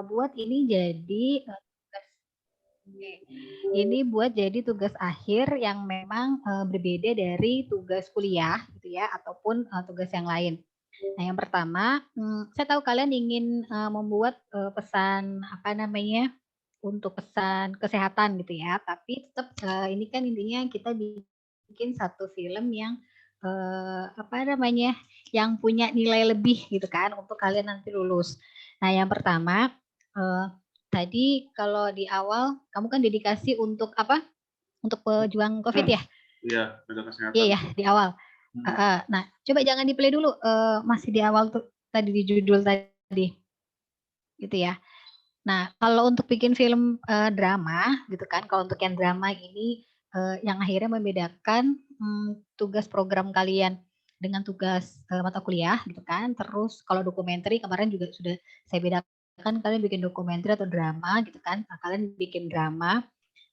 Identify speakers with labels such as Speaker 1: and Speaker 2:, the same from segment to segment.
Speaker 1: buat ini jadi tugas ini buat jadi tugas akhir yang memang berbeda dari tugas kuliah gitu ya ataupun tugas yang lain. Nah, yang pertama, saya tahu kalian ingin membuat pesan apa namanya untuk pesan kesehatan gitu ya, tapi tetap ini kan intinya kita bikin satu film yang apa namanya yang punya nilai lebih gitu kan untuk kalian nanti lulus. Nah, yang pertama tadi kalau di awal kamu kan dedikasi untuk apa? Untuk pejuang COVID ya?
Speaker 2: Iya, tenaga kesehatan.
Speaker 1: Iya ya, di awal. Nah, coba jangan di play dulu, masih di awal tuh tadi di judul tadi. Gitu ya. Nah, kalau untuk bikin film drama gitu kan, kalau untuk yang drama ini yang akhirnya membedakan tugas program kalian dengan tugas mata kuliah gitu kan. Terus kalau dokumenter kemarin juga sudah saya bedakan kalian bikin dokumenter atau drama gitu kan. Nah, kalian bikin drama.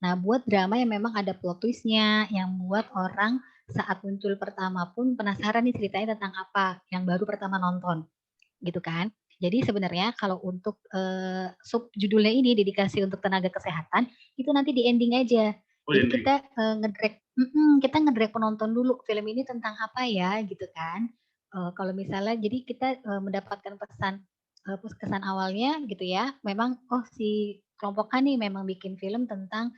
Speaker 1: Nah, buat drama yang memang ada plot twist-nya, yang buat orang saat muncul pertama pun penasaran nih ceritanya tentang apa, yang baru pertama nonton, gitu kan. Jadi sebenarnya kalau untuk sub judulnya ini dedikasi untuk tenaga kesehatan, itu nanti di ending aja.
Speaker 2: Oh,
Speaker 1: Jadi
Speaker 2: ending.
Speaker 1: kita kita ngedrag penonton dulu, film ini tentang apa ya, gitu kan. Kalau misalnya jadi kita mendapatkan kesan awalnya gitu ya, memang oh si kelompok A nih memang bikin film tentang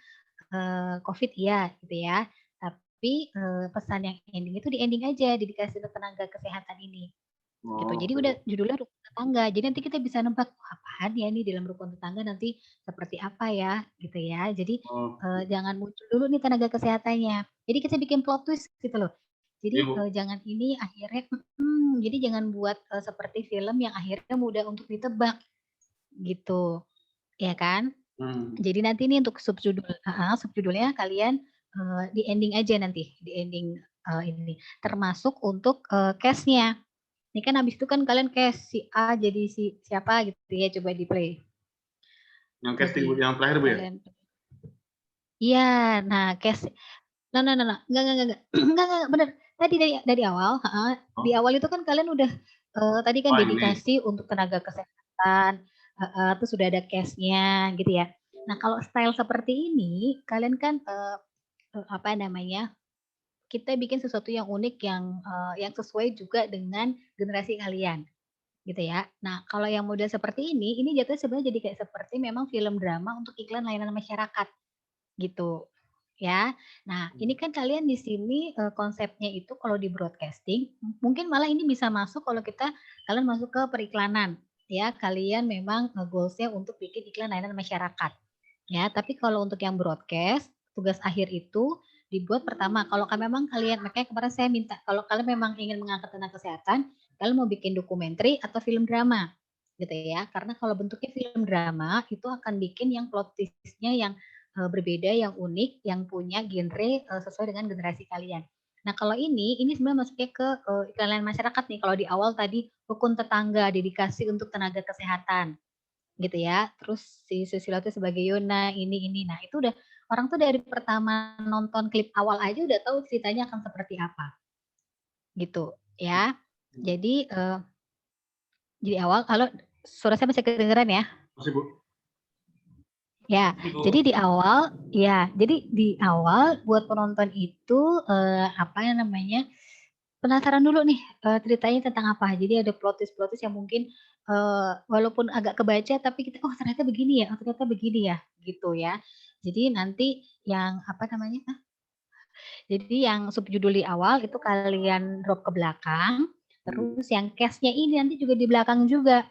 Speaker 1: COVID iya gitu ya. Tapi pesan yang ending itu di ending aja dedikasi untuk tenaga kesehatan ini. Gitu. Jadi udah judulnya rukun tetangga. Jadi nanti kita bisa nebak oh, apaan ya nih dalam rukun tetangga nanti seperti apa ya gitu ya. Jadi jangan muncul dulu nih tenaga kesehatannya. Jadi kita bikin plot twist gitu loh. Jadi jangan ini akhirnya jadi jangan buat seperti film yang akhirnya mudah untuk ditebak gitu. Ya kan? Jadi nanti nih untuk subjudulnya kalian di ending aja nanti, di ending ini. Termasuk untuk cast-nya. Ini kan habis itu kan kalian cast si A jadi si siapa gitu ya, coba di play.
Speaker 2: Yang casting yang terakhir Bu ya?
Speaker 1: Iya, nah cast enggak, bener. Tadi dari awal, di awal itu kan kalian udah tadi kan dedikasi untuk tenaga kesehatan, terus sudah ada cast-nya gitu ya. Nah, kalau style seperti ini, kalian kan apa namanya? Kita bikin sesuatu yang unik yang sesuai juga dengan generasi kalian, gitu ya. Nah, kalau yang model seperti ini jatuhnya sebenarnya jadi kayak seperti memang film drama untuk iklan layanan masyarakat, gitu, ya. Nah, ini kan kalian di sini konsepnya itu kalau di broadcasting, mungkin malah ini bisa masuk kalau kalian masuk ke periklanan, ya. Kalian memang goals-nya untuk bikin iklan layanan masyarakat, ya. Tapi kalau untuk yang broadcast, tugas akhir itu dibuat pertama kalau memang kalian makanya kemarin saya minta kalau kalian memang ingin mengangkat tenaga kesehatan, kalian mau bikin dokumenter atau film drama, gitu ya. Karena kalau bentuknya film drama itu akan bikin yang plot twist-nya yang berbeda, yang unik, yang punya genre sesuai dengan generasi kalian. Nah, kalau ini sebenarnya masuknya ke iklan layanan masyarakat nih. Kalau di awal tadi rukun tetangga, dedikasi untuk tenaga kesehatan, gitu ya. Terus si Susilo itu sebagai Yona, ini. Nah, itu udah orang tuh dari pertama nonton klip awal aja udah tahu ceritanya akan seperti apa. Gitu, ya. Jadi awal kalau suara saya masih kedengeran ya?
Speaker 2: Masih, Bu.
Speaker 1: Ya, jadi di awal buat penonton itu apa namanya? Penasaran dulu nih ceritanya tentang apa. Jadi ada plot twist yang mungkin walaupun agak kebaca tapi kita oh ternyata begini ya, oh ternyata begini ya, gitu ya. Jadi nanti yang apa namanya? Jadi yang subjudul di awal itu kalian drop ke belakang, terus yang cast-nya ini nanti juga di belakang juga.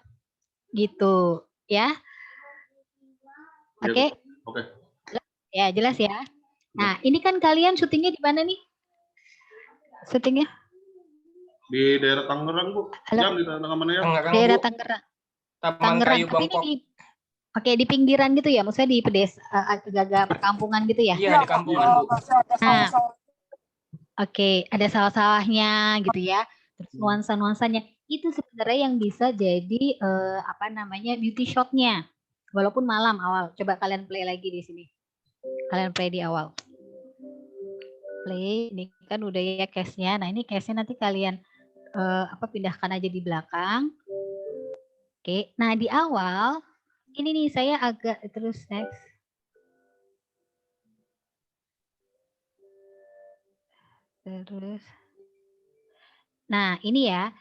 Speaker 1: Gitu, ya. Oke.
Speaker 2: Oke.
Speaker 1: Ya, jelas ya. Nah, ini kan kalian syutingnya di mana nih? Syutingnya?
Speaker 2: Di daerah Tangerang, Bu. Jam di daerah mana ya?
Speaker 1: Daerah Tangerang. Tangerang. Tapi ini di pinggiran gitu ya? Maksudnya di agak-agak perkampungan gitu ya?
Speaker 3: Iya, di kampungan, Bu.
Speaker 1: Nah, oke, ada sawah-sawahnya gitu ya. Terus nuansa-nuansanya. Itu sebenarnya yang bisa jadi apa namanya beauty shot-nya. Walaupun malam awal. Coba kalian play lagi di sini. Kalian play di awal. Play, ini kan udah ya case-nya. Nah, ini case-nya nanti kalian pindahkan aja di belakang. Oke, nah di awal Ini nih saya agak terus next. Terus. Nah, ini ya.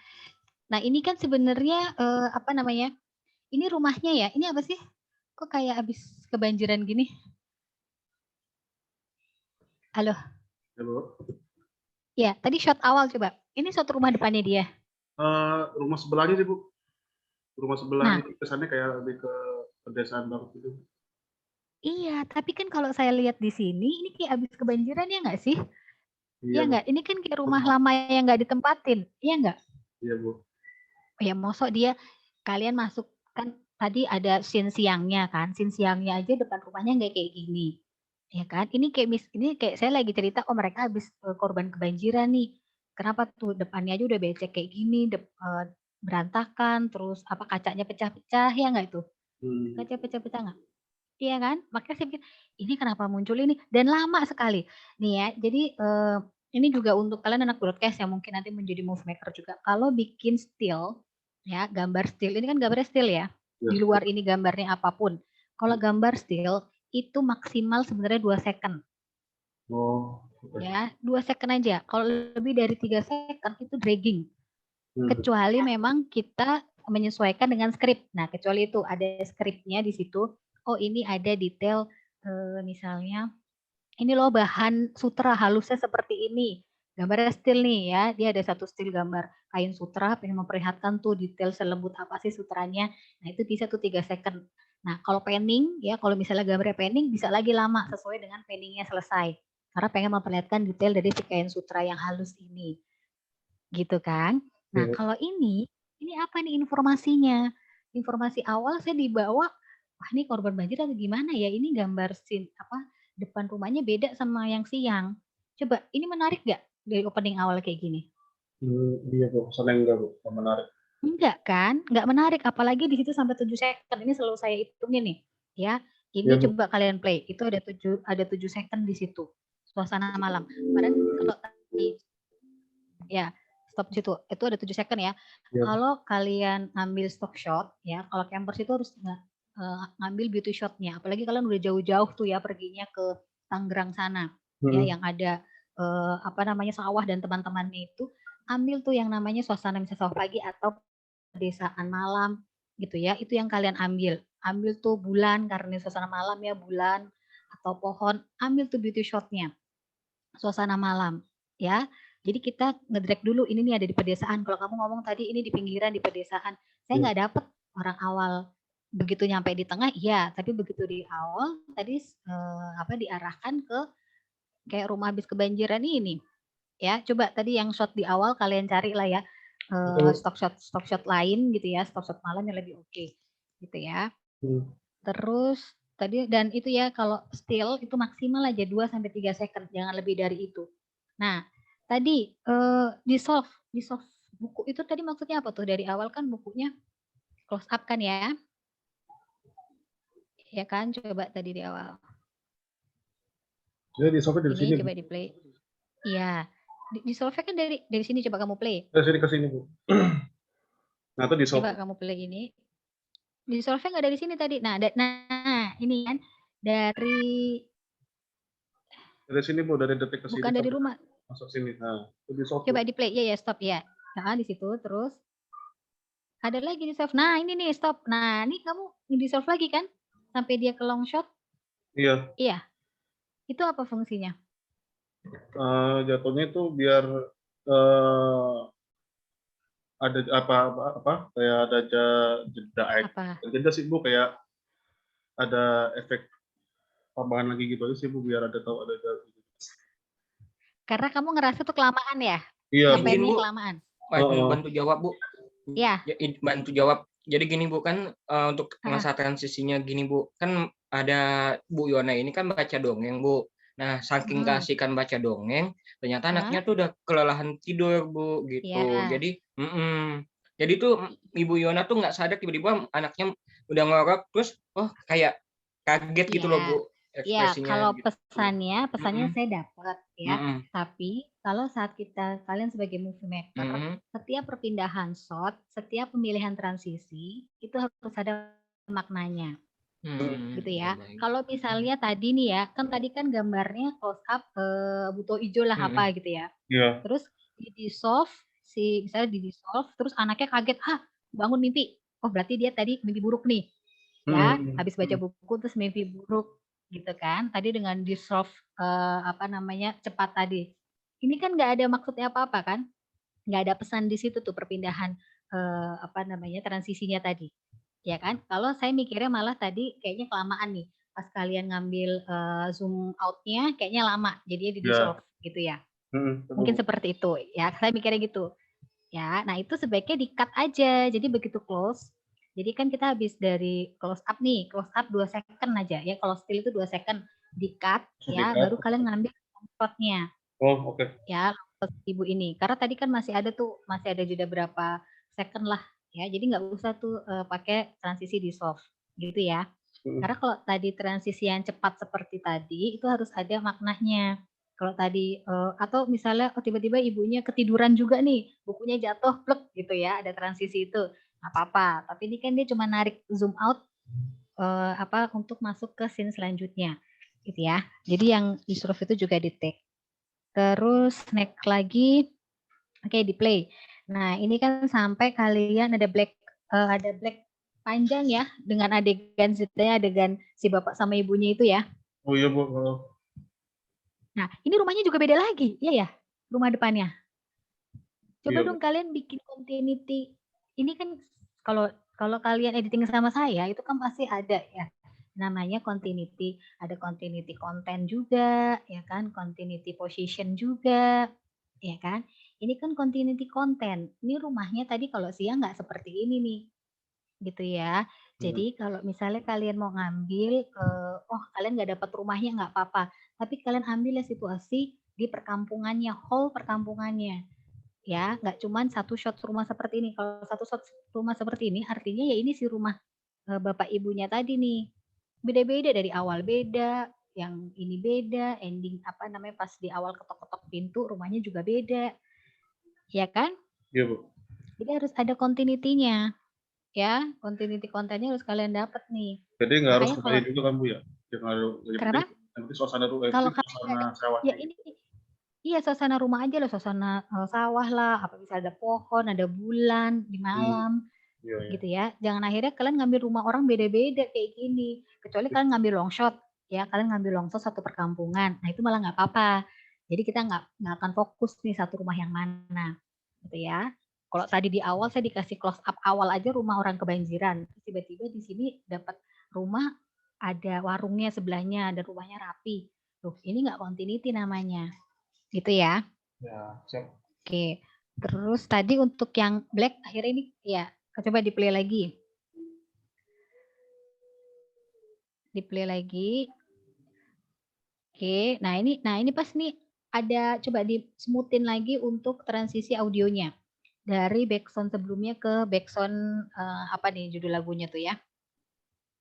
Speaker 1: Nah, ini kan sebenarnya apa namanya? Ini rumahnya ya. Ini apa sih? Kok kayak habis kebanjiran gini? Halo.
Speaker 2: Halo.
Speaker 1: Ya, tadi shot awal coba. Ini shot rumah depannya dia.
Speaker 2: Rumah sebelahnya sih, Bu. Rumah sebelahnya
Speaker 1: Nah,
Speaker 2: kesannya kayak lebih ke pedesaan banget gitu.
Speaker 1: iya, tapi kan kalau saya lihat di sini, ini kayak habis kebanjiran ya nggak sih?
Speaker 2: Iya,
Speaker 1: Iya
Speaker 2: Bu.
Speaker 1: nggak? Ini kan kayak rumah lama yang nggak ditempatin. Iya nggak?
Speaker 2: Iya, Bu.
Speaker 1: Ya, mosok dia kalian masuk kan tadi ada scene siangnya kan? Scene siangnya aja depan rumahnya nggak kayak gini. Ya kan? Ini kayak saya lagi cerita, oh mereka habis korban kebanjiran nih. Kenapa tuh depannya aja udah becek kayak gini, berantakan, terus apa kacanya pecah-pecah ya nggak itu?
Speaker 2: Hmm.
Speaker 1: Kaca pecah-pecah nggak? Iya kan? Makanya saya pikir, ini kenapa muncul ini? Dan lama sekali. Nih ya, jadi ini juga untuk kalian anak broadcast yang mungkin nanti menjadi movie maker juga. Kalau bikin still, ya gambar still, ini kan gambarnya still ya.
Speaker 2: Ya.
Speaker 1: Di luar ini gambarnya apapun. Kalau gambar still, itu maksimal sebenarnya 2 second.
Speaker 2: Oh, oke.
Speaker 1: Ya, 2 second aja. Kalau lebih dari 3 second itu dragging.
Speaker 2: Hmm.
Speaker 1: Kecuali memang kita menyesuaikan dengan skrip. Nah, kecuali itu ada skripnya di situ. Oh, ini ada detail misalnya ini loh bahan sutra halusnya seperti ini. Gambarnya still nih ya, dia ada satu still gambar kain sutra, pengen memperlihatkan tuh detail selembut apa sih sutranya. Nah, itu bisa tuh 3 second. Nah, kalau panning ya, kalau misalnya gambarnya panning bisa lagi lama sesuai dengan panningnya selesai. Karena pengen memperlihatkan detail dari si kain sutra yang halus ini. Gitu kan. Nah,
Speaker 2: Ya.
Speaker 1: kalau ini apa nih informasinya? Informasi awal saya dibawa, wah ini korban banjir atau gimana ya? Ini gambar scene apa depan rumahnya beda sama yang siang. Coba, ini menarik gak dari opening awal kayak gini?
Speaker 2: Iya, Bu. Kesannya enggak, Bu. Nggak menarik.
Speaker 1: Enggak kan? Enggak menarik. Apalagi di situ sampai 7 second. Ini selalu saya hitungin nih. Ya, ini
Speaker 2: Iya, Bu.
Speaker 1: coba kalian play. Itu ada 7 second di situ. Suasana malam. Padahal kalau tadi ya stop di situ itu ada 7 second ya.
Speaker 2: Iya.
Speaker 1: Kalau kalian ngambil stock shot ya, kalau campers itu harus ngambil beauty shotnya, apalagi kalian udah jauh-jauh tuh ya perginya ke Tangerang sana ya,
Speaker 2: Hmm.
Speaker 1: yang ada apa namanya sawah dan teman-temannya itu, ambil tuh yang namanya suasana misalnya sawah pagi atau pedesaan malam gitu ya, itu yang kalian ambil tuh bulan karena suasana malam ya, bulan atau pohon, ambil tuh beauty shotnya suasana malam, ya. Jadi kita ngedrag dulu, ini nih ada di pedesaan. Kalau kamu ngomong tadi ini di pinggiran, di pedesaan. Saya
Speaker 2: Iya.
Speaker 1: nggak dapet orang awal. Begitu nyampe di tengah, iya. Tapi begitu di awal, tadi apa diarahkan ke kayak rumah habis kebanjiran ini. Ya, coba tadi yang shot di awal kalian cari lah ya.
Speaker 2: Oke, Bu.
Speaker 1: Stock shot lain gitu ya, stock shot malam yang lebih oke. Gitu ya.
Speaker 2: Hmm.
Speaker 1: Terus tadi dan itu ya kalau still itu maksimal aja 2 sampai 3 second, jangan lebih dari itu. Nah, tadi di solve buku itu tadi maksudnya apa tuh? Dari awal kan bukunya close up kan ya? Ya kan? Coba tadi di awal.
Speaker 2: Jadi di sofa dari
Speaker 1: Ini
Speaker 2: sini, Bu.
Speaker 1: coba di play. Iya. Di solve kan dari sini coba kamu play.
Speaker 2: Dari sini ke sini, Bu. Nah, itu di
Speaker 1: Coba
Speaker 2: sofa.
Speaker 1: kamu play ini. Di solve nggak dari sini tadi. Nah, ini kan dari
Speaker 2: Dari sini, Bu. Dari detik ke sini
Speaker 1: bukan dari
Speaker 2: sampai
Speaker 1: rumah.
Speaker 2: masuk sini. Nah, itu di sofa.
Speaker 1: Coba di play. Ya stop ya. Nah, di situ terus ada lagi di solve. Nah, ini nih stop. Nah, ini kamu di solve lagi kan? Sampai dia ke long shot.
Speaker 2: Iya.
Speaker 1: Iya. Itu apa fungsinya?
Speaker 2: Jatuhnya itu biar eh, ada apa kayak ada jeda
Speaker 1: Apa?
Speaker 2: jeda sih, Bu, kayak ada efek tambahan lagi gitu aja sih, Bu, biar ada tahu ada gitu.
Speaker 1: Karena kamu ngerasa tuh kelamaan ya?
Speaker 2: Iya, Bu.
Speaker 3: Izin
Speaker 1: Ngepennya
Speaker 3: Bu,
Speaker 1: kelamaan.
Speaker 3: bantu jawab Bu.
Speaker 1: Iya.
Speaker 3: Bantu jawab. Jadi gini Bu, kan untuk masa
Speaker 1: Ah,
Speaker 3: transisinya gini Bu, kan ada Bu Yona ini kan baca dongeng Bu. Nah, saking
Speaker 1: mm,
Speaker 3: keasikan baca dongeng, ternyata
Speaker 1: ah,
Speaker 3: anaknya tuh udah kelelahan tidur Bu, gitu.
Speaker 1: iya.
Speaker 3: Jadi tuh Ibu Yona tuh nggak sadar tiba-tiba anaknya udah ngorok, terus oh kayak kaget gitu loh Bu,
Speaker 1: Iya. Iya,
Speaker 3: ekspresinya
Speaker 1: kalau
Speaker 3: gitu.
Speaker 1: pesannya saya dapat ya.
Speaker 3: Mm-mm,
Speaker 1: Tapi kalau saat kalian sebagai movie maker,
Speaker 3: mm-mm.
Speaker 1: setiap perpindahan shot, setiap pemilihan transisi itu harus ada maknanya. Gitu ya.
Speaker 3: Baik.
Speaker 1: Kalau misalnya tadi nih ya, kan tadi kan gambarnya close up buto hijau lah apa gitu ya.
Speaker 2: Iya.
Speaker 1: Terus di-dissolve misalnya di-dissolve terus anaknya kaget, bangun mimpi. Oh, berarti dia tadi mimpi buruk nih. Ya, habis baca buku terus mimpi buruk gitu kan. Tadi dengan dissolve cepat tadi. Ini kan nggak ada maksudnya apa-apa kan? Nggak ada pesan di situ tuh perpindahan transisinya tadi. Ya kan? Kalau saya mikirnya malah tadi kayaknya kelamaan nih. Pas kalian ngambil zoom out-nya kayaknya lama. Jadinya di-dissolve gitu ya. Mungkin seperti itu ya. Saya mikirnya gitu. Ya, nah itu sebaiknya di-cut aja. Jadi begitu close. Jadi kan kita habis dari close up nih, close up 2 second aja ya. Kalau still itu 2 second di-cut ya, baru kalian ngambil shot-nya.
Speaker 2: Oh, oke.
Speaker 1: Ya, ibu ini. Karena tadi kan masih ada jeda berapa second lah ya. Jadi nggak usah tuh pakai transisi dissolve gitu ya. Karena kalau tadi transisi yang cepat seperti tadi itu harus ada maknanya. Kalau tadi atau misalnya tiba-tiba ibunya ketiduran juga nih, bukunya jatuh plek gitu ya, ada transisi itu. Nggak apa-apa. Tapi ini kan dia cuma narik zoom out untuk masuk ke scene selanjutnya. Gitu ya. Jadi yang dissolve itu juga di-take. Terus next lagi, oke di play. Nah ini kan sampai kalian ada black panjang ya dengan adegan si bapak sama ibunya itu ya.
Speaker 2: Oh iya Bu.
Speaker 1: Nah ini rumahnya juga beda lagi, iya ya rumah depannya. Coba
Speaker 2: Iya,
Speaker 1: dong kalian bikin continuity. Ini kan kalau kalian editing sama saya itu kan pasti ada ya namanya continuity, ada continuity content juga, ya kan, continuity position juga, ya kan. Ini kan continuity content. Ini rumahnya tadi kalau siang nggak seperti ini nih, gitu ya. Jadi kalau misalnya kalian mau ngambil, kalian nggak dapat rumahnya nggak apa-apa, tapi kalian ambil ya situasi di perkampungannya, whole perkampungannya. Ya, nggak cuman satu shot rumah seperti ini. Kalau satu shot rumah seperti ini, artinya ya ini si rumah bapak ibunya tadi nih. Beda-beda dari awal beda, yang ini beda, ending pas di awal ketok-ketok pintu rumahnya juga beda. Ya kan?
Speaker 2: Iya, Bu.
Speaker 1: Jadi harus ada continuity-nya. Ya, continuity kontennya harus kalian dapat nih.
Speaker 2: Jadi nggak harus
Speaker 1: Makanya
Speaker 2: kebalik juga kan Bu ya?
Speaker 1: Kenapa?
Speaker 2: Nanti suasana
Speaker 1: Kalau
Speaker 2: suasana sawah.
Speaker 1: ya ini iya suasana rumah aja lah, suasana sawah lah, apa bisa ada pohon, ada bulan di malam.
Speaker 2: Iya.
Speaker 1: Gitu ya. Jangan akhirnya kalian ngambil rumah orang beda-beda kayak gini. Kecuali kalian ngambil long shot, ya kalian ngambil long shot satu perkampungan. Nah itu malah nggak apa-apa. Jadi kita nggak akan fokus nih satu rumah yang mana, gitu ya. Kalau tadi di awal saya dikasih close up awal aja rumah orang kebanjiran, terus tiba-tiba di sini dapat rumah ada warungnya sebelahnya, ada rumahnya rapi. Loh, ini nggak continuity namanya, gitu ya.
Speaker 2: Ya, siap.
Speaker 1: Oke. Terus tadi untuk yang black akhirnya ini ya coba di play lagi. Di play lagi. Oke, nah ini pas nih ada coba di smoothin lagi untuk transisi audionya. Dari backsound sebelumnya ke backsound apa nih judul lagunya tuh ya?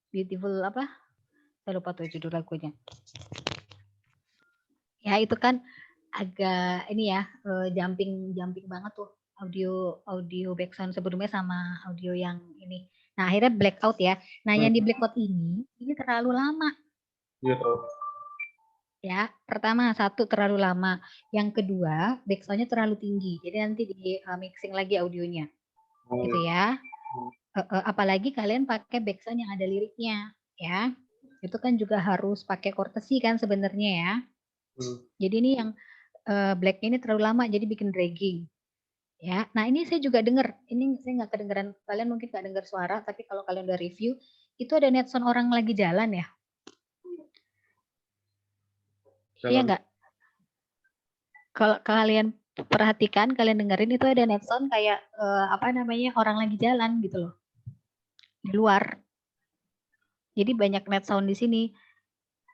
Speaker 1: Beautiful apa? Saya lupa tuh judul lagunya. Ya itu kan agak ini ya jumping banget tuh audio backsound sebelumnya sama audio yang ini. Nah akhirnya blackout ya. Nah yang di blackout ini terlalu lama.
Speaker 2: Iya tahu.
Speaker 1: Ya pertama satu terlalu lama. Yang kedua backsoundnya terlalu tinggi. Jadi nanti di mixing lagi audionya. Gitu ya. Apalagi kalian pakai backsound yang ada liriknya ya. Itu kan juga harus pakai courtesy kan sebenarnya ya. Jadi ini yang black ini terlalu lama jadi bikin dragging. Ya, nah ini saya juga dengar. Ini saya nggak kedengeran. Kalian mungkin nggak dengar suara, tapi kalau kalian udah review, itu ada net sound orang lagi jalan ya. Iya nggak? Kalau kalian perhatikan, kalian dengerin itu ada net sound kayak orang lagi jalan gitu loh di luar. Jadi banyak net sound di sini.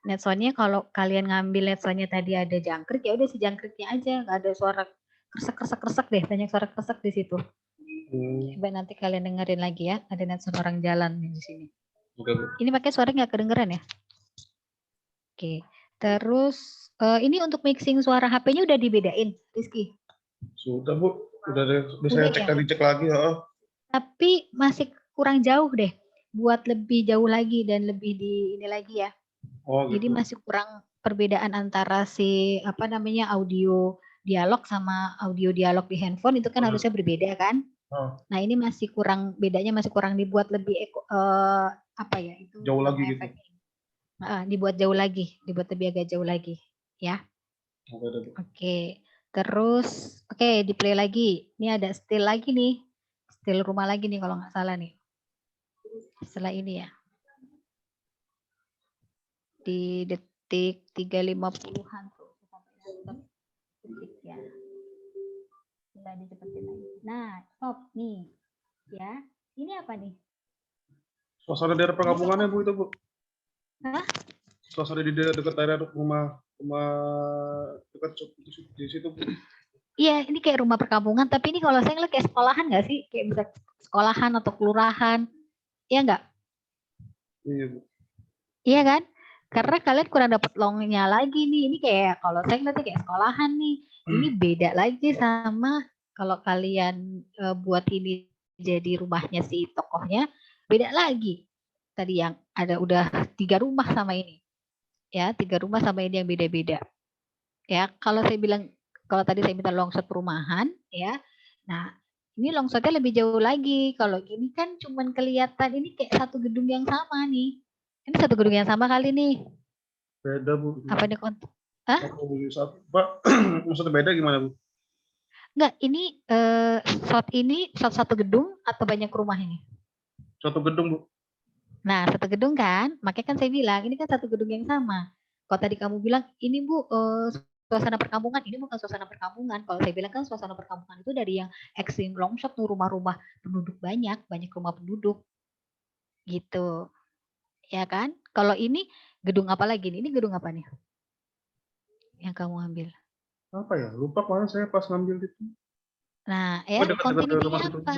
Speaker 1: Net soundnya kalau kalian ngambil net soundnya tadi ada jangkrik, ya udah si jangkriknya aja, nggak ada suara kresek deh, banyak suara kresek di situ. Coba nanti kalian dengerin lagi ya, ada net sound orang jalan di sini. Ini pakai suara nggak kedengeran ya? Oke, terus ini untuk mixing suara HP-nya udah dibedain, Rizky?
Speaker 2: Sudah Bu, udah saya cek tadi cek lagi.
Speaker 1: Tapi masih kurang jauh deh. buat lebih jauh lagi dan lebih di ini lagi ya.
Speaker 2: Oh
Speaker 1: Jadi
Speaker 2: gitu.
Speaker 1: masih kurang perbedaan antara si apa namanya audio dialog sama audio dialog di handphone itu kan harusnya berbeda kan.
Speaker 2: Oh,
Speaker 1: Nah ini masih kurang bedanya masih kurang dibuat lebih apa ya itu
Speaker 2: jauh
Speaker 1: nama
Speaker 2: lagi gitu.
Speaker 1: efeknya. Dibuat jauh lagi, dibuat lebih agak jauh lagi ya.
Speaker 2: Oke.
Speaker 1: Oke. Terus oke di play lagi. Ini ada still lagi nih. Still rumah lagi nih kalau nggak salah nih. Setelah ini ya. Di detik 3.50-an tuh. Detik ya. Nggak dicepetin lagi. Nah, stop nih. Ya. Ini apa nih?
Speaker 2: Suasana daerah perkampungannya Bu itu Bu.
Speaker 1: Hah?
Speaker 2: Suasana di dekat daerah rumah dekat di situ Bu.
Speaker 1: Iya, ini kayak rumah perkampungan, tapi ini kalau saya ngeliat kayak sekolahan nggak sih? Kayak bisa sekolahan atau kelurahan. Iya nggak?
Speaker 2: Iya Bu.
Speaker 1: Iya kan? Karena kalian kurang dapat longnya lagi nih. Ini kayak kalau saya ngeliatnya kayak sekolahan nih. Ini beda lagi sama kalau kalian buat ini jadi rumahnya si tokohnya, beda lagi. Tadi yang ada udah 3 rumah sama ini. Ya, 3 rumah sama ini yang beda-beda. Ya, kalau saya bilang kalau tadi saya minta longshot perumahan, ya. Nah, ini longshotnya lebih jauh lagi. Kalau gini kan cuman kelihatan ini kayak satu gedung yang sama nih. Ini satu gedung yang sama kali nih.
Speaker 2: Beda Bu.
Speaker 1: Apa nih Hah?
Speaker 2: Pak, maksudnya beda gimana Bu?
Speaker 1: Enggak, ini shot ini shot satu gedung atau banyak rumah ini?
Speaker 2: Satu gedung Bu.
Speaker 1: Nah, satu gedung kan, makanya kan saya bilang ini kan satu gedung yang sama. Kalau tadi kamu bilang ini Bu suasana perkampungan, ini bukan suasana perkampungan. Kalau saya bilang kan suasana perkampungan itu dari yang ekstrim long shot tuh rumah-rumah penduduk banyak rumah penduduk gitu. Ya kan? Kalau ini gedung apa lagi nih? Ini gedung apa nih? Yang kamu ambil.
Speaker 2: Apa ya? Lupa kemarin saya pas ngambil itu.
Speaker 1: Nah,
Speaker 2: Oh,
Speaker 1: ya
Speaker 2: dekat-dekat
Speaker 1: continuity-nya
Speaker 2: rumah situ.
Speaker 1: apa?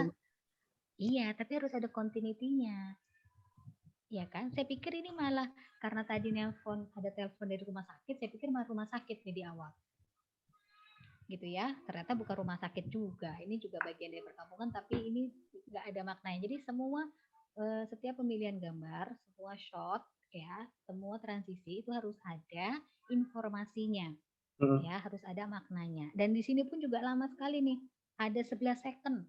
Speaker 1: Iya, tapi harus ada continuity-nya. Ya kan? Saya pikir ini malah karena tadi nelpon ada telepon dari rumah sakit, saya pikir malah rumah sakit nih di awal. Gitu ya. Ternyata bukan rumah sakit juga. Ini juga bagian dari perkampungan tapi ini nggak ada maknanya. Jadi semua setiap pemilihan gambar, semua shot ya, semua transisi itu harus ada informasinya. Ya, harus ada maknanya. Dan di sini pun juga lama sekali nih. Ada 11 second.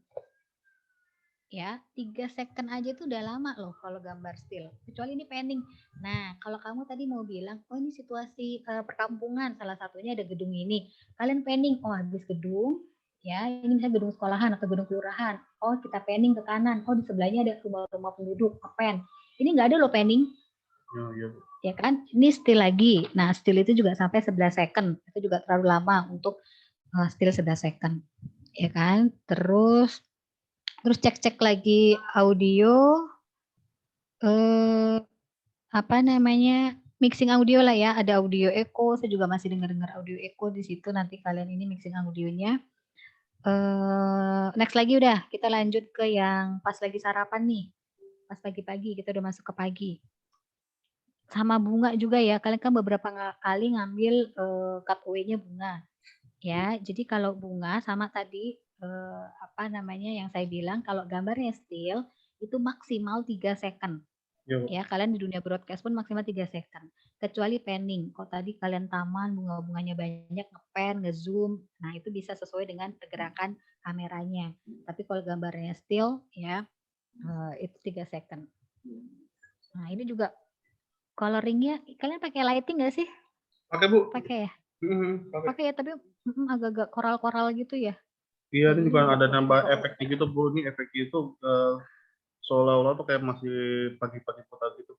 Speaker 1: Ya, 3 second aja tuh udah lama loh kalau gambar still. Kecuali ini panning. Nah, kalau kamu tadi mau bilang, oh ini situasi perkampungan, salah satunya ada gedung ini. Kalian panning, oh habis gedung, ya ini misalnya gedung sekolahan atau gedung kelurahan. Oh kita panning ke kanan, oh di sebelahnya ada rumah-rumah penduduk, pen. Ini nggak ada loh panning. Ya kan, ini still lagi. Nah, still itu juga sampai 11 second. Itu juga terlalu lama untuk still 11 second. Ya kan, terus cek lagi audio apa namanya mixing audio lah ya, ada audio echo, saya juga masih dengar audio echo di situ, nanti kalian ini mixing audionya. Next lagi udah, kita lanjut ke yang pas lagi sarapan nih, pas pagi-pagi, kita udah masuk ke pagi. Sama bunga juga ya, kalian kan beberapa kali ngambil cutaway-nya bunga. Ya, jadi kalau bunga sama tadi apa namanya yang saya bilang kalau gambarnya still itu maksimal 3 second. Ya, kalian di dunia broadcast pun maksimal 3 second. Kecuali panning. Kalau tadi kalian taman bunga-bunganya banyak ngepan, ngezoom, nah itu bisa sesuai dengan pergerakan kameranya. Tapi kalau gambarnya still ya itu 3 second. Nah, ini juga coloringnya kalian pakai lighting nggak sih?
Speaker 2: Pakai Bu.
Speaker 1: Pakai ya? Pakai ya, tapi agak-agak koral-koral gitu ya.
Speaker 2: Iya, ini juga ada nambah efeknya gitu Bu. Ini efeknya itu seolah-olah tuh kayak masih pagi-pagi kota gitu.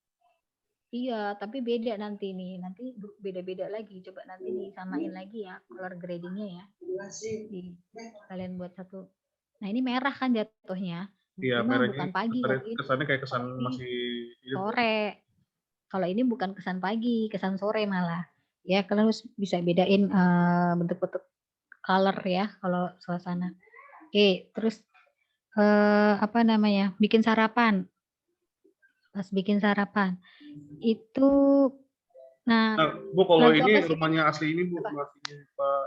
Speaker 1: Iya, tapi beda nanti nih. Nanti beda-beda lagi. Coba nanti disamain lagi ya color gradingnya ya. Kalian buat satu. Nah ini merah kan jatuhnya.
Speaker 2: Iya,
Speaker 1: merahnya bukan pagi.
Speaker 2: Kesannya kayak kesan masih
Speaker 1: sore. Kalau ini bukan kesan pagi, kesan sore malah. Ya kalian harus bisa bedain bentuk-bentuk color ya kalau suasana. Oke, terus apa namanya? Bikin sarapan. Pas bikin sarapan itu nah
Speaker 2: Bu kalau ini rumahnya asli ini Bu, aslinya Pak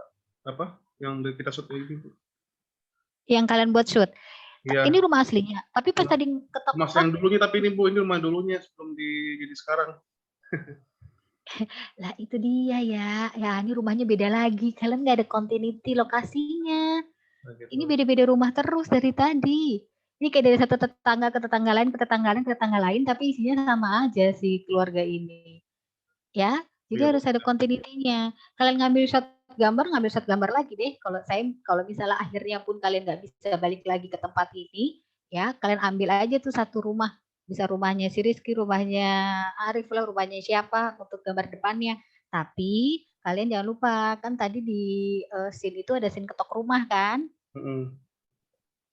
Speaker 2: apa yang kita shoot ini Bu.
Speaker 1: Yang kalian buat shoot.
Speaker 2: Iya.
Speaker 1: Ini rumah aslinya. Tapi pas tadi ketok
Speaker 2: Mas yang dulunya, tapi ini Bu, ini rumah dulunya sebelum jadi sekarang.
Speaker 1: lah itu dia ya. Ya ini rumahnya beda lagi. Kalian nggak ada continuity lokasinya.
Speaker 2: Nah, gitu.
Speaker 1: Ini beda-beda rumah terus dari tadi. Ini kayak dari satu tetangga ke tetangga lain, ke tetangga lain, ke tetangga lain, tapi isinya sama aja si keluarga ini. Ya, jadi
Speaker 2: Iya,
Speaker 1: harus ada continuity-nya. Kalian ngambil shot gambar lagi deh. Kalau misalnya akhirnya pun kalian nggak bisa balik lagi ke tempat ini, ya kalian ambil aja tuh satu rumah. Bisa rumahnya si Rizky, rumahnya Arif lah, rumahnya siapa untuk gambar depannya. Tapi kalian jangan lupa kan tadi di scene itu ada scene ketok rumah kan?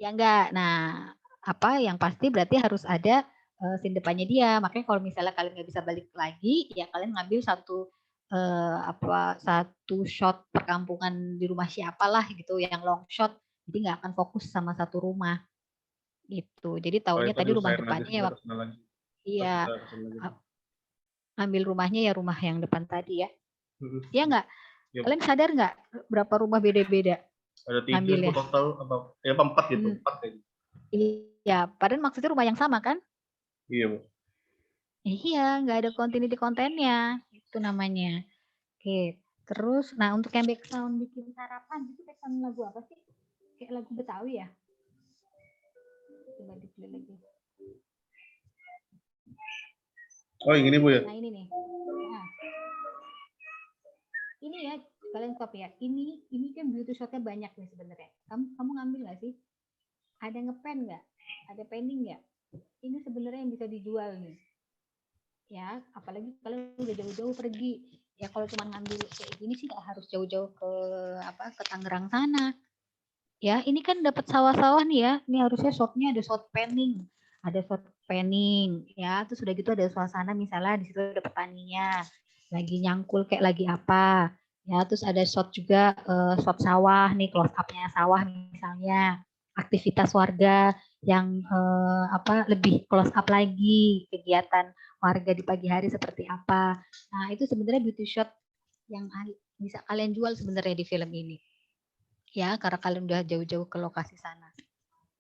Speaker 1: Ya enggak. Nah, apa yang pasti berarti harus ada scene depannya dia. Makanya kalau misalnya kalian nggak bisa balik lagi, ya kalian ngambil satu shot perkampungan di rumah siapalah gitu, yang long shot. Jadi nggak akan fokus sama satu rumah gitu. Jadi taunya tadi rumah depannya ya waktu iya ambil rumahnya ya rumah yang depan tadi ya. Iya nggak? Kalian sadar nggak berapa rumah beda-beda?
Speaker 2: Ada 3 total apa? Ya 4 gitu, 4 gitu.
Speaker 1: Iya, padahal maksudnya rumah yang sama kan?
Speaker 2: Iya, Bu.
Speaker 1: Iya, nggak ada continuity kontennya. Itu namanya. Oke, terus, nah untuk yang background bikin sarapan, itu background lagu apa sih? Kayak lagu Betawi ya? Coba dipilih lagi.
Speaker 2: Oh, yang ini Bu ya?
Speaker 1: Nah ini nih. Nah. Ini ya, kalian stop ya. Ini kan beauty shotnya banyak nih sebenarnya. Kamu ngambil nggak sih? Ada ngepen nggak? Ada pending nggak? Ini sebenarnya yang bisa dijual nih. Ya, apalagi kalian udah jauh-jauh pergi. Ya kalau cuma ngambil kayak gini sih nggak harus jauh-jauh ke Tangerang sana. Ya, ini kan dapat sawah-sawah nih ya. Ini harusnya shotnya ada shot panning. Ada shot panning ya. Terus udah gitu ada suasana misalnya di situ ada petaninya. Lagi nyangkul kayak lagi apa. Ya, terus ada shot juga shot sawah nih, close up-nya sawah misalnya. Aktivitas warga yang lebih close up lagi, kegiatan warga di pagi hari seperti apa. Nah, itu sebenarnya beauty shot yang bisa kalian jual sebenarnya di film ini. Ya, karena kalian udah jauh-jauh ke lokasi sana.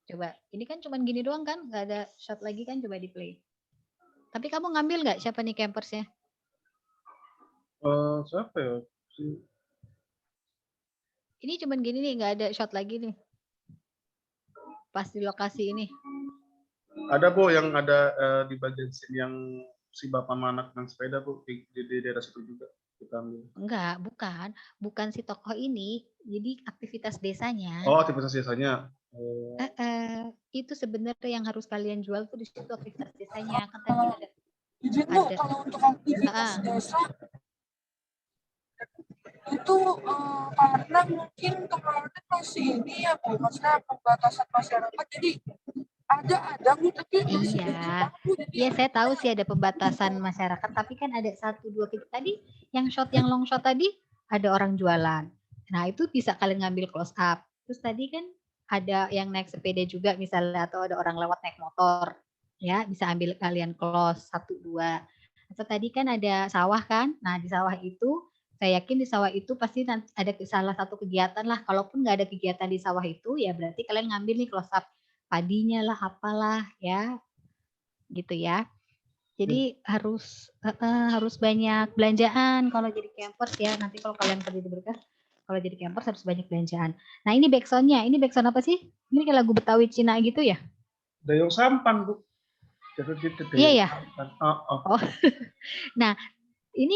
Speaker 1: Coba, ini kan cuma gini doang kan? Nggak ada shot lagi kan? Coba di play. Tapi kamu ngambil nggak siapa nih campersnya?
Speaker 2: Siapa ya?
Speaker 1: Ini cuma gini nih, nggak ada shot lagi nih. Pas di lokasi ini.
Speaker 2: Ada Bu yang ada di bagian scene yang si bapak sama anak yang sepeda Bu di daerah situ juga kita ambil.
Speaker 1: Enggak, bukan si tokoh ini. Jadi aktivitas desanya.
Speaker 2: Oh, aktivitas desanya.
Speaker 1: Itu sebenarnya yang harus kalian jual tuh di situ aktivitas desanya. Kan tadi ada.
Speaker 4: Kalau untuk aktivitas desa itu karena mungkin kemarin masih ini ya Bu, maksudnya pembatasan masyarakat, jadi ada Bu, tapi masih
Speaker 1: iya saya tahu sih ada pembatasan masyarakat, tapi kan ada 1-2 tadi yang long shot tadi ada orang jualan. Nah itu bisa kalian ngambil close up. Terus tadi kan ada yang naik sepeda juga misalnya, atau ada orang lewat naik motor, ya bisa ambil kalian close 1-2. Atau tadi kan ada sawah kan, nah di sawah itu saya yakin di sawah itu pasti nanti ada salah satu kegiatan lah. Kalaupun nggak ada kegiatan di sawah itu, ya berarti kalian ngambil nih close up padinya lah, apalah ya, gitu ya. Jadi harus banyak belanjaan kalau jadi campers ya. Nanti kalau kalian kerja di Berkas, kalau jadi campers harus banyak belanjaan. Nah ini backsoundnya, ini backsound apa sih? Ini kayak lagu Betawi Cina gitu ya?
Speaker 2: Dayung Sampan Bu.
Speaker 1: Iya ya. Oh. Nah ini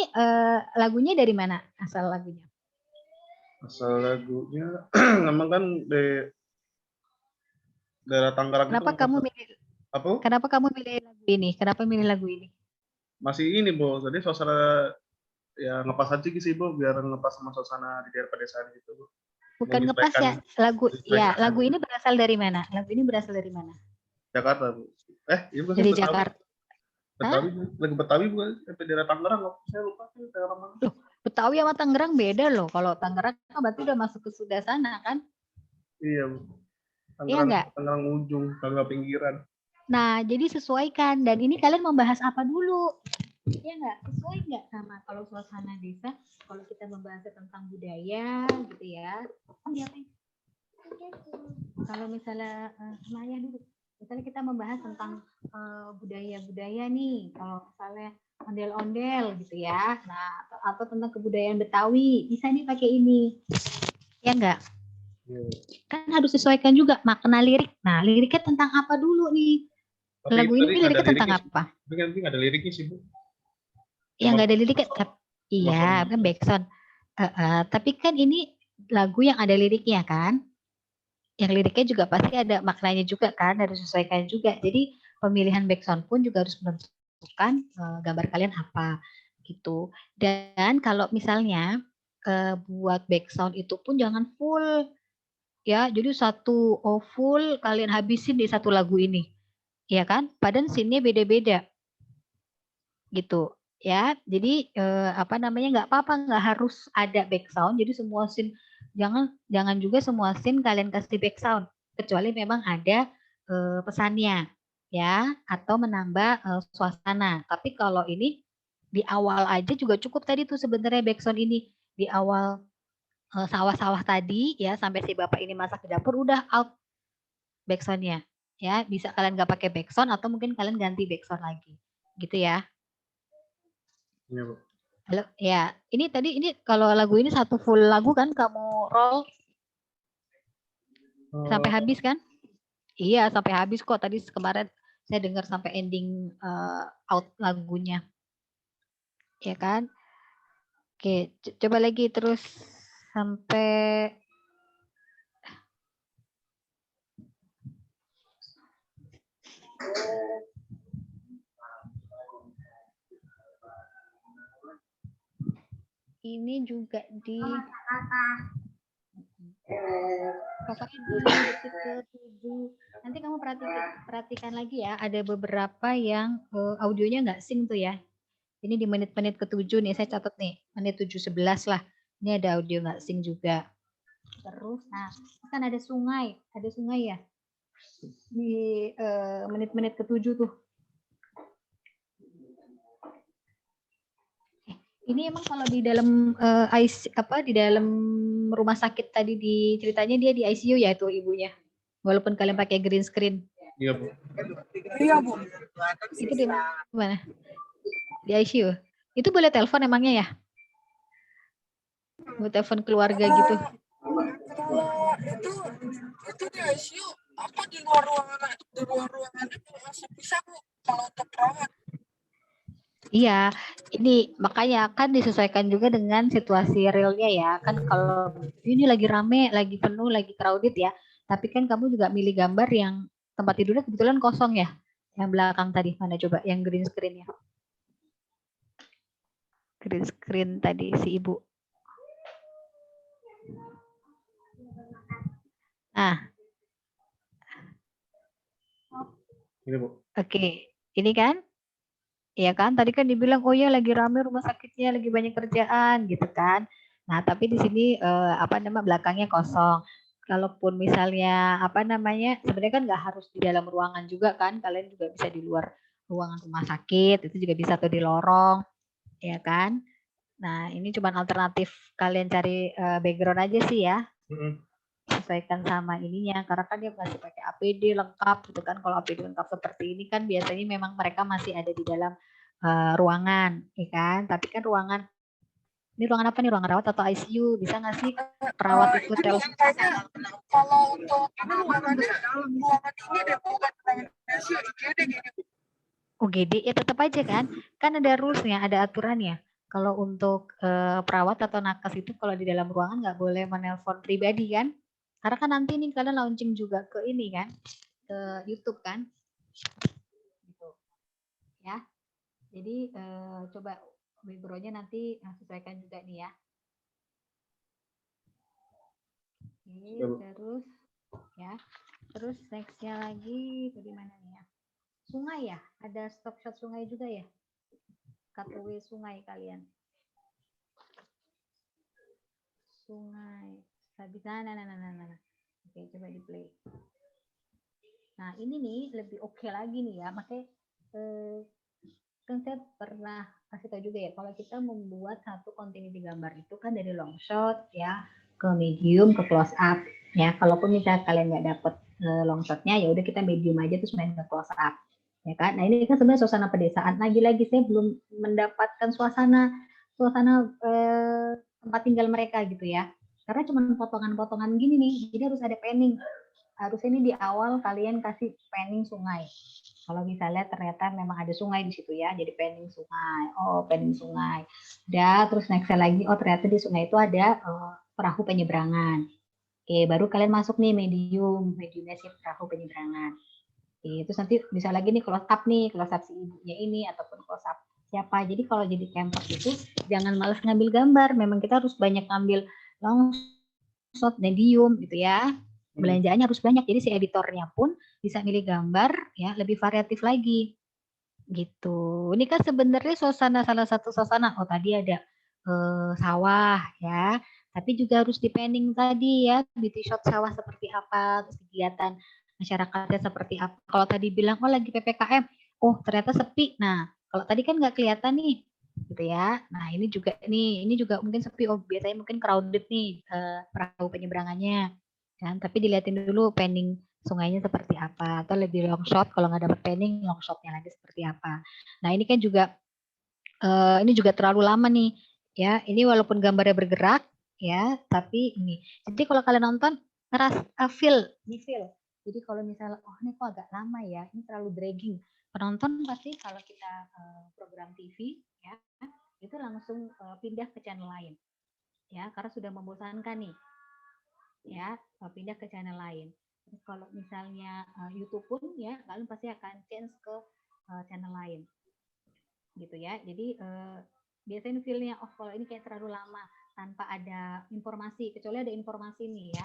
Speaker 1: lagunya dari mana asal lagunya?
Speaker 2: Asal lagunya memang kan di daerah Tangerang.
Speaker 1: Kenapa kamu milih?
Speaker 2: Apa?
Speaker 1: Kenapa kamu milih lagu ini? Kenapa milih lagu ini?
Speaker 2: Masih ini Bu, jadi suasana ya ngepas aja sih Bu, biar ngepas sama suasana di daerah pedesaan gitu Bu.
Speaker 1: Bukan ngepas ya, lagu ini berasal dari mana? Lagu ini berasal dari mana?
Speaker 2: Jakarta Bu. Iya bukan
Speaker 1: dari
Speaker 2: Betawi.
Speaker 1: Jakarta.
Speaker 2: Betawi, lagu Betawi bukan? Daerah Tangerang, saya lupa sih daerah mana.
Speaker 1: Loh, Betawi sama Tangerang beda loh. Kalau Tangerang berarti udah masuk ke sudah sana kan?
Speaker 2: Iya Bu.
Speaker 1: Iya enggak?
Speaker 2: Tangerang ujung, Tangerang pinggiran.
Speaker 1: Nah, jadi sesuaikan. Dan ini kalian membahas apa dulu? Iya enggak? Sesuai enggak sama kalau suasana desa? Kalau kita membahas tentang budaya gitu ya. Kalau misalnya sama ayah dulu, misalnya kita membahas tentang budaya-budaya nih, kalau misalnya ondel-ondel gitu ya, nah atau tentang kebudayaan Betawi, bisa nih pakai ini, ya enggak? Kan harus sesuaikan juga makna lirik. Nah, liriknya tentang apa dulu nih?
Speaker 2: Tapi
Speaker 1: Lagu ini
Speaker 2: tadi nggak ada
Speaker 1: liriknya tentang
Speaker 2: liriknya.
Speaker 1: apa?
Speaker 2: Tapi kan nggak ada liriknya sih, Bu.
Speaker 1: Ya nggak ada liriknya. Iya,
Speaker 2: format.
Speaker 1: kan backsound. Tapi kan ini lagu yang ada liriknya kan? Yang liriknya juga pasti ada maknanya juga kan, harus disesuaikan juga. Jadi pemilihan backsound pun juga harus menentukan gambar kalian apa gitu. Dan kalau misalnya buat backsound itu pun jangan full ya. Jadi satu full kalian habisin di satu lagu ini. Ya kan? Padahal scene-nya beda-beda. Gitu ya. Jadi apa namanya, nggak apa-apa, nggak harus ada backsound. Jadi semua scene jangan juga semua scene kalian kasih backsound, kecuali memang ada pesannya ya, atau menambah suasana. Tapi kalau ini di awal aja juga cukup tadi tuh sebenarnya backsound ini di awal sawah-sawah tadi ya, sampai si bapak ini masak di dapur udah out backsoundnya ya. Bisa kalian nggak pakai backsound atau mungkin kalian ganti backsound lagi gitu ya.
Speaker 2: Iya, Bu.
Speaker 1: Halo, ya. Ini kalau lagu ini satu full lagu kan kamu roll sampai habis kan? Iya, sampai habis kok. Tadi kemarin saya dengar sampai ending out lagunya. Ya kan? Oke, coba lagi terus sampai ini juga di pokoknya di detik ke-7. Nanti kamu perhatikan lagi ya, ada beberapa yang audionya nggak sync tuh ya. Ini di menit-menit ke-7 nih, saya catat nih, menit 7:11 lah. Ini ada audio nggak sync juga. Terus, nah kan ada sungai ya di menit-menit ke-7 tuh. Ini emang kalau di dalam di dalam rumah sakit tadi di ceritanya dia di ICU ya itu ibunya. Walaupun kalian pakai green screen.
Speaker 2: Iya, Bu.
Speaker 4: Iya, Bu.
Speaker 1: Itu di mana? Di ICU. Itu boleh telepon emangnya ya? Mau telepon keluarga gitu.
Speaker 4: Kalau itu di ICU, aku di luar ruangan itu masih bisa, Bu. Kalau untuk perawat.
Speaker 1: Iya, ini makanya kan disesuaikan juga dengan situasi realnya ya. Kan kalau ini lagi rame, lagi penuh, lagi crowded ya. Tapi kan kamu juga milih gambar yang tempat tidurnya kebetulan kosong ya. Yang belakang tadi mana coba yang green screen ya. Green screen tadi si ibu. Nah.
Speaker 2: Ini, Bu.
Speaker 1: Oke, ini kan? Iya kan? Tadi kan dibilang oh ya lagi rame rumah sakitnya, lagi banyak kerjaan gitu kan. Nah, tapi di sini belakangnya kosong. Kalaupun misalnya sebenarnya kan nggak harus di dalam ruangan juga kan, kalian juga bisa di luar ruangan rumah sakit, itu juga bisa tuh di lorong, ya kan? Nah, ini cuma alternatif kalian cari background aja sih ya. Sesuaikan sama ininya, karena kan dia masih pakai APD lengkap gitu kan. Kalau APD lengkap seperti ini kan biasanya memang mereka masih ada di dalam ruangan, ya kan? Tapi kan ini ruangan apa nih? Ruangan rawat atau ICU? Bisa nggak sih perawat itu telepon?
Speaker 4: Kalau untuk ini ruangan ini deh, bukan ruangan ICU, IGD gini.
Speaker 1: UGD ya tetap aja kan? Kan ada rulesnya, ada aturannya. Kalau untuk perawat atau nakes itu kalau di dalam ruangan nggak boleh menelpon pribadi kan? Karena kan nanti nih kalian launching juga ke ini kan, ke YouTube kan, gitu. Ya. Jadi coba backgroundnya nanti sesuaikan juga nih ya. Oke, terus ya. Terus nextnya lagi bagaimana nih ya? Sungai ya? Ada stop shot sungai juga ya? Cutaway sungai kalian. Sungai. Habis nah. Oke, coba di play. Nah, ini nih lebih oke lagi nih ya. Makanya kan saya pernah kasih tahu juga ya, kalau kita membuat satu continuity gambar itu kan dari long shot ya, ke medium, ke close up. Ya, kalaupun misalnya kalian nggak dapet long shotnya, ya udah kita medium aja terus main ke close up. Ya kan? Nah ini kan sebenarnya suasana pedesaan. Lagi-lagi saya belum mendapatkan suasana tempat tinggal mereka gitu ya. Karena cuma potongan-potongan gini nih, jadi harus ada panning. Harusnya ini di awal kalian kasih panning sungai. Kalau misalnya ternyata memang ada sungai di situ ya, jadi panning sungai. Oh, panning sungai. Udah, terus nextnya lagi, oh ternyata di sungai itu ada perahu penyeberangan. Oke, baru kalian masuk nih mediumnya sih perahu penyeberangan. Oke, terus nanti bisa lagi nih close up si ibunya ini ataupun close up siapa. Jadi kalau jadi camper itu jangan malas ngambil gambar. Memang kita harus banyak ngambil long shot, medium gitu ya. Belanjaannya harus banyak. Jadi si editornya pun bisa milih gambar ya lebih variatif lagi. Gitu. Ini kan sebenarnya salah satu suasana. Oh tadi ada sawah ya. Tapi juga harus depending tadi ya, beauty shot sawah seperti apa, terus kegiatan masyarakatnya seperti apa. Kalau tadi bilang oh lagi PPKM, oh ternyata sepi. Nah, kalau tadi kan nggak kelihatan nih, gitu ya. Nah ini juga mungkin sepi. Oh biasanya mungkin crowded nih perahu penyeberangannya, kan? Tapi dilihatin dulu pending sungainya seperti apa, atau lebih long shot. Kalau nggak dapat pending, long shotnya lagi seperti apa. Nah ini kan juga ini juga terlalu lama nih, ya. Ini walaupun gambarnya bergerak, ya, tapi ini. Jadi kalau kalian nonton ngerasa feel. Jadi kalau misalnya oh ini kok agak lama ya, ini terlalu dragging. Penonton pasti kalau kita program TV ya, itu langsung pindah ke channel lain. Ya, karena sudah membosankan nih. Ya, pindah ke channel lain. Terus kalau misalnya YouTube pun ya, kalian pasti akan change ke channel lain. Gitu ya. Jadi biasanya feel-nya oh kalau ini kayak terlalu lama tanpa ada informasi, kecuali ada informasi nih ya,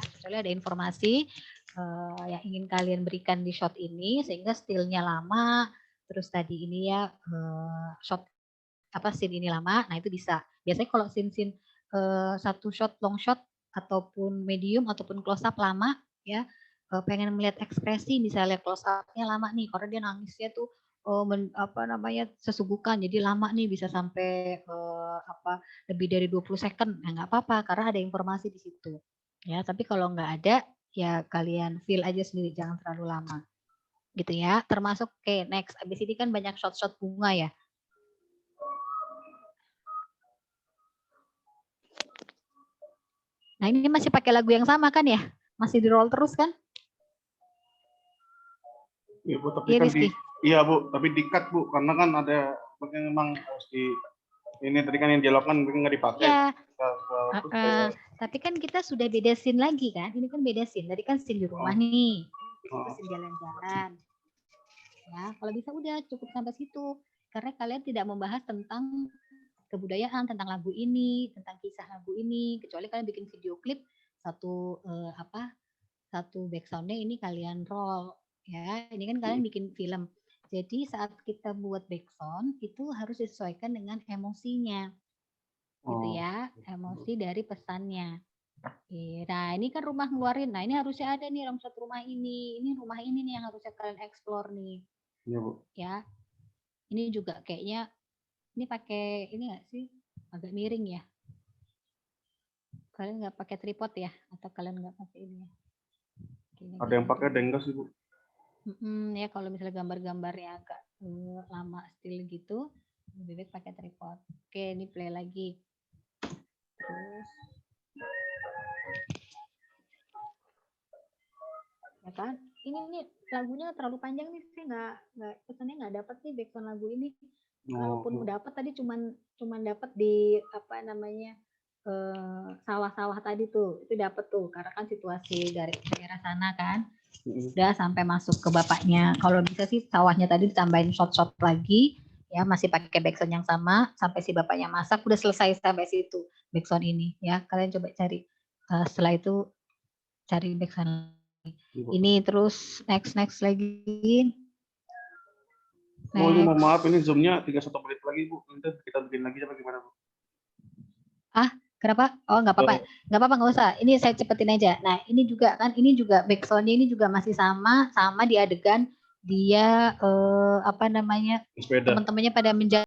Speaker 1: yang ingin kalian berikan di shot ini sehingga stylenya lama, terus tadi ini ya scene ini lama, nah itu bisa. Biasanya kalau scene satu shot long shot ataupun medium ataupun close up lama ya, pengen melihat ekspresi misalnya close up-nya lama nih karena dia nangisnya tuh sesugukan, jadi lama nih bisa sampai lebih dari 20 second. Nah nggak apa-apa karena ada informasi di situ ya. Tapi kalau nggak ada ya kalian feel aja sendiri, jangan terlalu lama gitu ya. Termasuk next abis ini kan banyak shot-shot bunga ya. Nah ini masih pakai lagu yang sama kan ya, masih di roll terus kan?
Speaker 2: Iya Bu, tapi kan iya Bu, tapi di-cut Bu, karena kan ada memang harus ini tadi kan yang dialogkan mungkin nggak dipakai.
Speaker 1: Ya. Tapi kan kita sudah beda scene lagi kan, ini kan beda scene. Tadi kan scene di rumah nih, itu scene jalan-jalan. Ya, kalau bisa udah cukup sampai situ, karena kalian tidak membahas tentang kebudayaan, tentang lagu ini, tentang kisah lagu ini, kecuali kalian bikin video klip satu backsoundnya ini kalian roll. Ya, ini kan kalian bikin film. Jadi saat kita buat backsound itu harus disesuaikan dengan emosinya, gitu ya, emosi dari pesannya. Nah ini kan rumah ngeluarin. Nah ini harusnya ada nih long shot rumah ini nih yang harusnya kalian explore nih.
Speaker 2: Iya Bu.
Speaker 1: Ya, ini juga kayaknya ini pakai ini nggak sih agak miring ya? Kalian nggak pakai tripod ya? Atau kalian nggak pakai ini ya?
Speaker 2: Ada yang pakai, ada yang enggak sih Bu?
Speaker 1: Ya kalau misalnya gambar-gambarnya agak lama still gitu, lebih baik pakai tripod. Oke, ini play lagi. Terus, ya kan? Ini lagunya terlalu panjang nih, saya pesannya nggak dapat nih background lagu ini. Walaupun dapat tadi cuman dapat di sawah-sawah tadi tuh, itu dapat tuh karena kan situasi dari daerah sana kan. Udah sampai masuk ke bapaknya. Kalau bisa sih sawahnya tadi ditambahin shot-shot lagi ya, masih pakai backsound yang sama sampai si bapaknya masak, udah selesai sampai situ backsound ini ya. Kalian coba cari setelah itu cari backsound ini, terus next lagi.
Speaker 2: Oh ini mohon maaf, ini zoomnya 31 menit lagi Bu, nanti kita bikin lagi apa gimana Bu?
Speaker 1: Kenapa? Oh nggak apa-apa, nggak usah. Ini saya cepetin aja. Nah ini juga backsoundnya ini juga masih sama di adegan dia teman-temannya pada menjaga